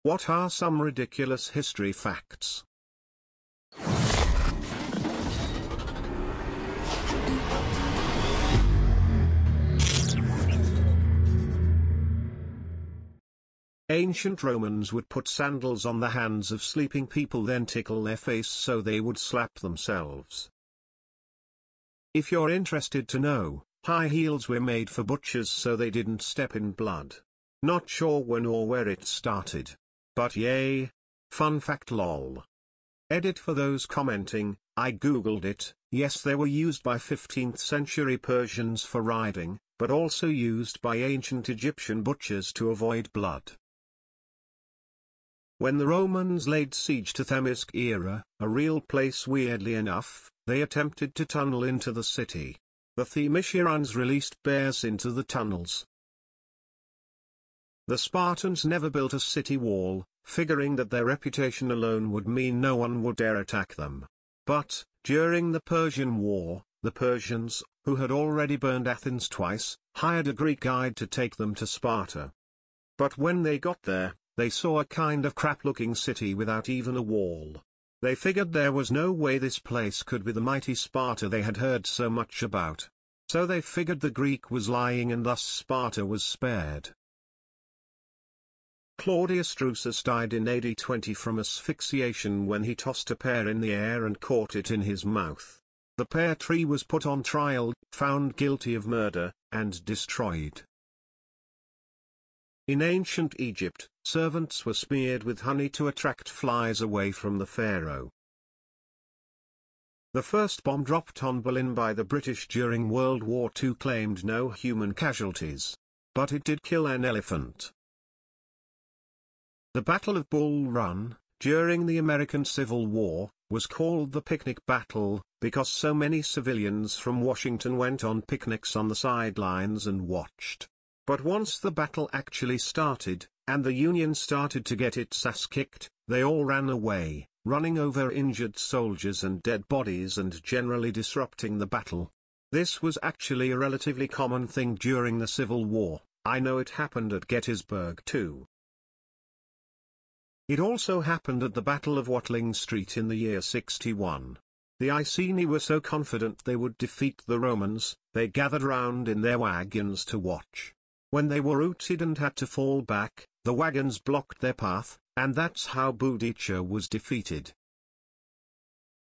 What are some ridiculous history facts? Ancient Romans would put sandals on the hands of sleeping people, then tickle their face so they would slap themselves. If you're interested to know, high heels were made for butchers so they didn't step in blood. Not sure when or where it started. But yay! Fun fact lol. Edit for those commenting, I googled it. Yes, they were used by 15th century Persians for riding, but also used by ancient Egyptian butchers to avoid blood. When the Romans laid siege to Themyscira, era, a real place weirdly enough, they attempted to tunnel into the city. The Themyscirans released bears into the tunnels. The Spartans never built a city wall, figuring that their reputation alone would mean no one would dare attack them. But, during the Persian War, the Persians, who had already burned Athens twice, hired a Greek guide to take them to Sparta. But when they got there, they saw a kind of crap-looking city without even a wall. They figured there was no way this place could be the mighty Sparta they had heard so much about. So they figured the Greek was lying and thus Sparta was spared. Claudius Drusus died in AD 20 from asphyxiation when he tossed a pear in the air and caught it in his mouth. The pear tree was put on trial, found guilty of murder, and destroyed. In ancient Egypt, servants were smeared with honey to attract flies away from the pharaoh. The first bomb dropped on Berlin by the British during World War II claimed no human casualties. But it did kill an elephant. The Battle of Bull Run, during the American Civil War, was called the Picnic Battle, because so many civilians from Washington went on picnics on the sidelines and watched. But once the battle actually started, and the Union started to get its ass kicked, they all ran away, running over injured soldiers and dead bodies and generally disrupting the battle. This was actually a relatively common thing during the Civil War. I know it happened at Gettysburg too. It also happened at the Battle of Watling Street in the year 61. The Iceni were so confident they would defeat the Romans, they gathered round in their wagons to watch. When they were routed and had to fall back, the wagons blocked their path, and that's how Boudicca was defeated.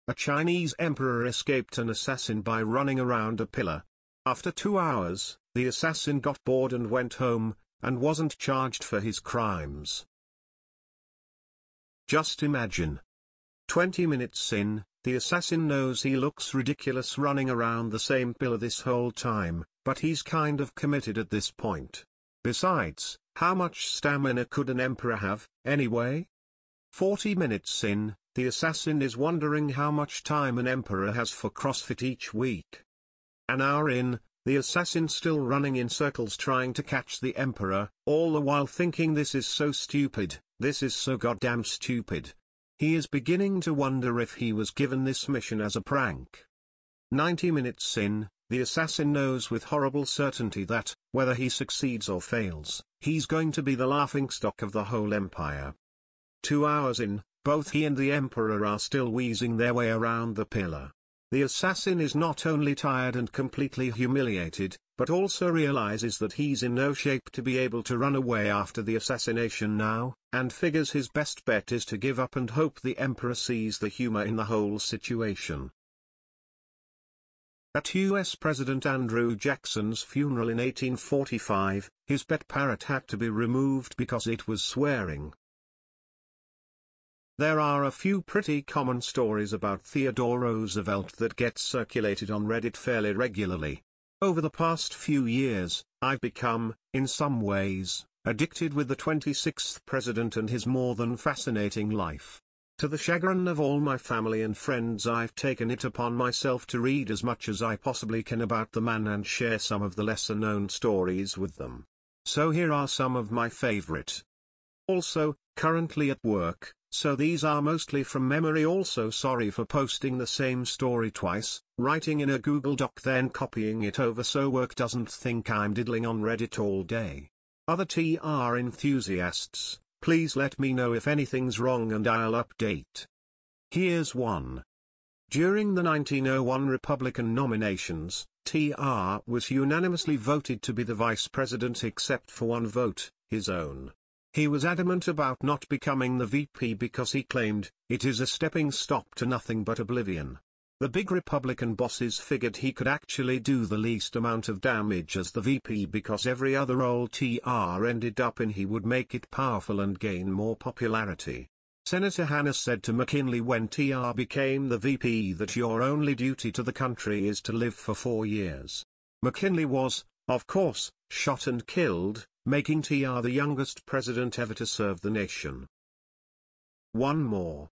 A Chinese emperor escaped an assassin by running around a pillar. After 2 hours, the assassin got bored and went home, and wasn't charged for his crimes. Just imagine. 20 minutes in, the assassin knows he looks ridiculous running around the same pillar this whole time, but he's kind of committed at this point. Besides, how much stamina could an emperor have, anyway? 40 minutes in, the assassin is wondering how much time an emperor has for CrossFit each week. An hour in, the assassin still running in circles trying to catch the emperor, all the while thinking this is so stupid, this is so goddamn stupid. He is beginning to wonder if he was given this mission as a prank. 90 minutes in, the assassin knows with horrible certainty that, whether he succeeds or fails, he's going to be the laughingstock of the whole empire. 2 hours in, both he and the emperor are still wheezing their way around the pillar. The assassin is not only tired and completely humiliated, but also realizes that he's in no shape to be able to run away after the assassination now, and figures his best bet is to give up and hope the emperor sees the humor in the whole situation. At US President Andrew Jackson's funeral in 1845, his pet parrot had to be removed because it was swearing. There are a few pretty common stories about Theodore Roosevelt that get circulated on Reddit fairly regularly. Over the past few years, I've become, in some ways, addicted with the 26th president and his more than fascinating life. To the chagrin of all my family and friends, I've taken it upon myself to read as much as I possibly can about the man and share some of the lesser-known stories with them. So here are some of my favorite. Also, currently at work, so these are mostly from memory. Also sorry for posting the same story twice, writing in a Google Doc then copying it over so work doesn't think I'm diddling on Reddit all day. Other TR enthusiasts, Please let me know if anything's wrong and I'll update. Here's one. During the 1901 Republican nominations, TR was unanimously voted to be the vice president except for one vote, his own. He was adamant about not becoming the VP because he claimed, it is a stepping stop to nothing but oblivion. The big Republican bosses figured he could actually do the least amount of damage as the VP because every other role TR ended up in he would make it powerful and gain more popularity. Senator Hanna said to McKinley when TR became the VP that your only duty to the country is to live for 4 years. McKinley was, of course, shot and killed, making TR the youngest president ever to serve the nation. One more.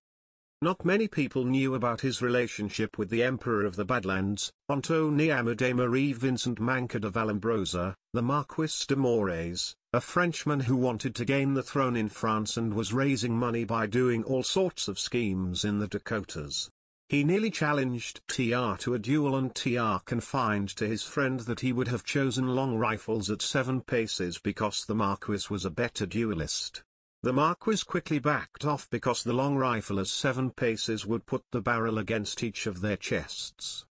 Not many people knew about his relationship with the Emperor of the Badlands, Antoni Amadei Marie Vincent Manca de Vallombrosa, the Marquis de Moraes, a Frenchman who wanted to gain the throne in France and was raising money by doing all sorts of schemes in the Dakotas. He nearly challenged TR to a duel and TR confined to his friend that he would have chosen long rifles at 7 paces because the Marquis was a better duelist. The Marquis quickly backed off because the long rifle at 7 paces would put the barrel against each of their chests.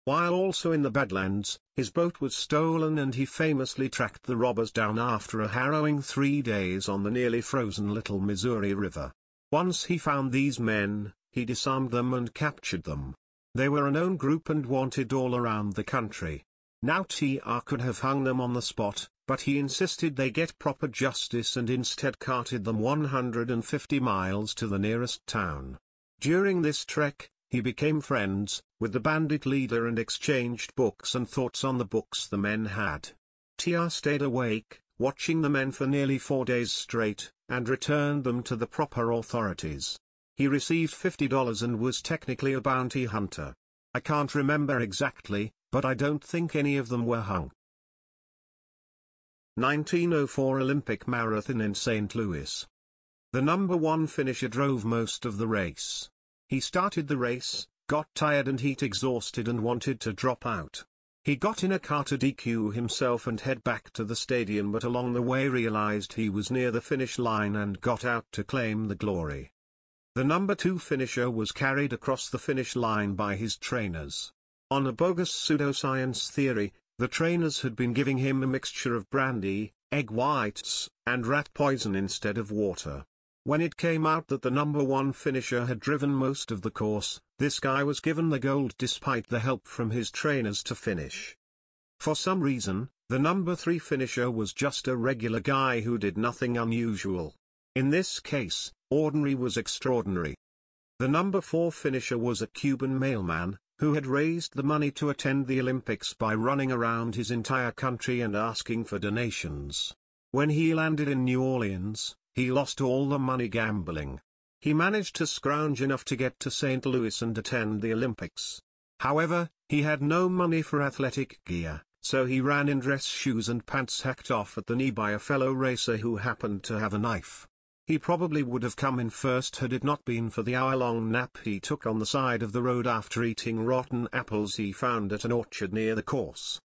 While also in the Badlands, his boat was stolen and he famously tracked the robbers down after a harrowing 3 days on the nearly frozen Little Missouri River. Once he found these men, he disarmed them and captured them. They were a known group and wanted all around the country. Now TR could have hung them on the spot, but he insisted they get proper justice and instead carted them 150 miles to the nearest town. During this trek, he became friends with the bandit leader and exchanged books and thoughts on the books the men had. TR stayed awake, watching the men for nearly 4 days straight, and returned them to the proper authorities. He received $50 and was technically a bounty hunter. I can't remember exactly, but I don't think any of them were hung. 1904 Olympic Marathon in St. Louis. The number 1 finisher drove most of the race. He started the race, got tired and heat exhausted and wanted to drop out. He got in a car to DQ himself and head back to the stadium, but along the way realized he was near the finish line and got out to claim the glory. The number 2 finisher was carried across the finish line by his trainers. On a bogus pseudoscience theory, the trainers had been giving him a mixture of brandy, egg whites, and rat poison instead of water. When it came out that the number 1 finisher had driven most of the course, this guy was given the gold despite the help from his trainers to finish. For some reason, the number 3 finisher was just a regular guy who did nothing unusual. In this case, ordinary was extraordinary. The number 4 finisher was a Cuban mailman, who had raised the money to attend the Olympics by running around his entire country and asking for donations. When he landed in New Orleans, he lost all the money gambling. He managed to scrounge enough to get to St. Louis and attend the Olympics. However, he had no money for athletic gear, so he ran in dress shoes and pants hacked off at the knee by a fellow racer who happened to have a knife. He probably would have come in first had it not been for the hour-long nap he took on the side of the road after eating rotten apples he found at an orchard near the course.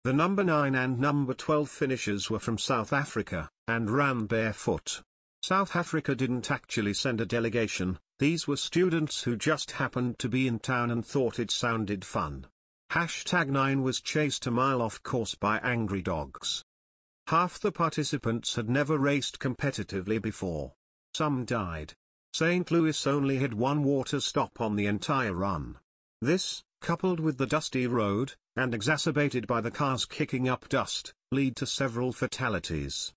The number 9 and number 12 finishers were from South Africa, and ran barefoot. South Africa didn't actually send a delegation, these were students who just happened to be in town and thought it sounded fun. #9 was chased a mile off course by angry dogs. Half the participants had never raced competitively before. Some died. St. Louis only had 1 water stop on the entire run. This, coupled with the dusty road, and exacerbated by the cars kicking up dust, led to several fatalities.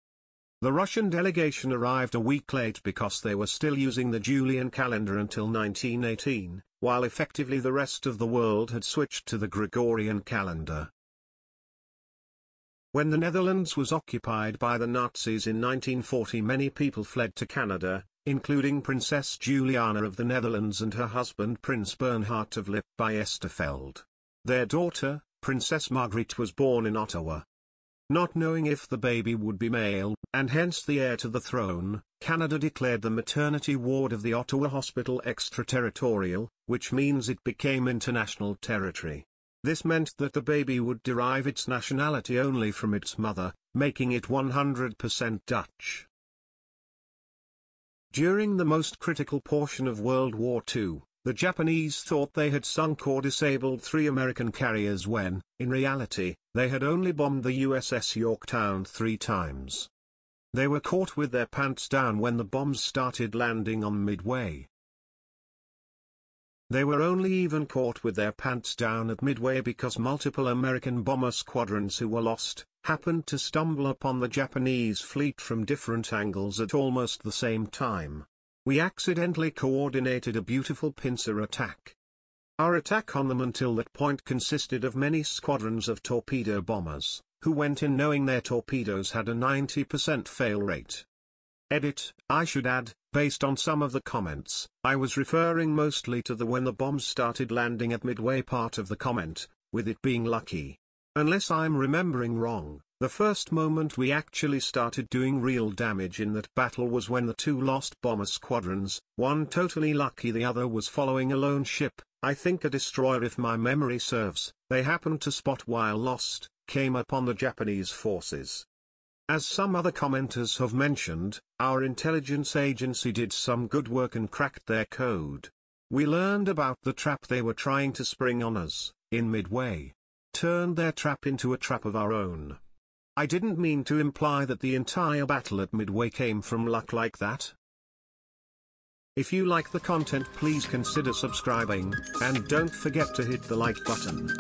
The Russian delegation arrived a week late because they were still using the Julian calendar until 1918, while effectively the rest of the world had switched to the Gregorian calendar. When the Netherlands was occupied by the Nazis in 1940, many people fled to Canada, including Princess Juliana of the Netherlands and her husband Prince Bernhard of Lippe-by-Estafeld. Their daughter, Princess Margriet, was born in Ottawa. Not knowing if the baby would be male, and hence the heir to the throne, Canada declared the maternity ward of the Ottawa Hospital extraterritorial, which means it became international territory. This meant that the baby would derive its nationality only from its mother, making it 100% Dutch. During the most critical portion of World War II, the Japanese thought they had sunk or disabled 3 American carriers when, in reality, they had only bombed the USS Yorktown 3 times. They were caught with their pants down when the bombs started landing on Midway. They were only even caught with their pants down at Midway because multiple American bomber squadrons who were lost, happened to stumble upon the Japanese fleet from different angles at almost the same time. We accidentally coordinated a beautiful pincer attack. Our attack on them until that point consisted of many squadrons of torpedo bombers, who went in knowing their torpedoes had a 90% fail rate. Edit, I should add, based on some of the comments, I was referring mostly to the when the bombs started landing at Midway part of the comment, with it being lucky. Unless I'm remembering wrong, the first moment we actually started doing real damage in that battle was when the 2 lost bomber squadrons, one totally lucky, the other was following a lone ship, I think a destroyer if my memory serves, they happened to spot while lost, came upon the Japanese forces. As some other commenters have mentioned, our intelligence agency did some good work and cracked their code. We learned about the trap they were trying to spring on us, in Midway. Turned their trap into a trap of our own. I didn't mean to imply that the entire battle at Midway came from luck like that. If you like the content, please consider subscribing, and don't forget to hit the like button.